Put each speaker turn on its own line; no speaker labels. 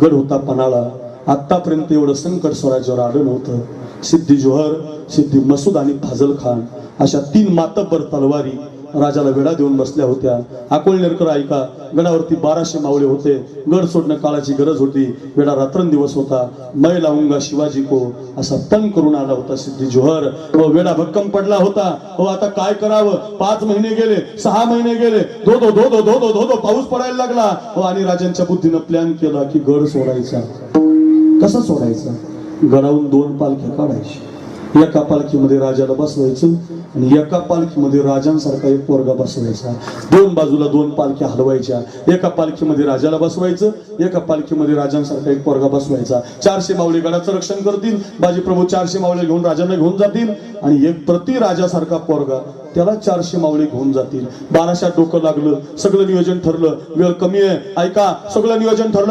गड होता पन्हाळा. आतापर्यंत एवढं संकट स्वराज्यावर आलं नव्हतं. सिद्धी जोहर, सिद्धी मसूद आणि फाजल खान अशा 3 मातब्बर तलवारी राजाला वेढा देऊन बसल्या होत्या. अकोलनेरकर ऐका, गडावरती 1200 मावळे होते. गड सोडणं काळाची गरज होती. वेढा रात्रंदिवस होता. मै लावूंगा शिवाजी को असा तन करून आला होता सिद्धी जोहर. वेढा भक्कम पडला होता. आता काय करावं? 5 महिने गेले, 6 महिने गेले, धो धो धो धो धो धो धो धो पाऊस पडायला लागला. आणि राजांच्या बुद्धीनं प्लॅन केला की गड सोडायचा. कसा सोडायचा? गडावरून 2 पालख्या काढायची. एका पालखीमध्ये राजाला बसवायचं आणि एका पालखीमध्ये राजांसारखा एक पोरगा बसवायचा. 2 बाजूला 2 पालख्या हलवायच्या. एका पालखीमध्ये राजाला बसवायचं, एका पालखीमध्ये राजांसारखा एक पोरगा बसवायचा. 400 मावळे गडाचं रक्षण करतील. बाजीप्रभू 400 मावळे घेऊन राजांना घेऊन जातील आणि एक प्रति राजासारखा पोरगा त्याला 400 मावळे घेऊन जातील. 1200 डोकं लागलं. सगळं नियोजन ठरलं. वेळ कमी आहे ऐका, सगळं नियोजन ठरलं.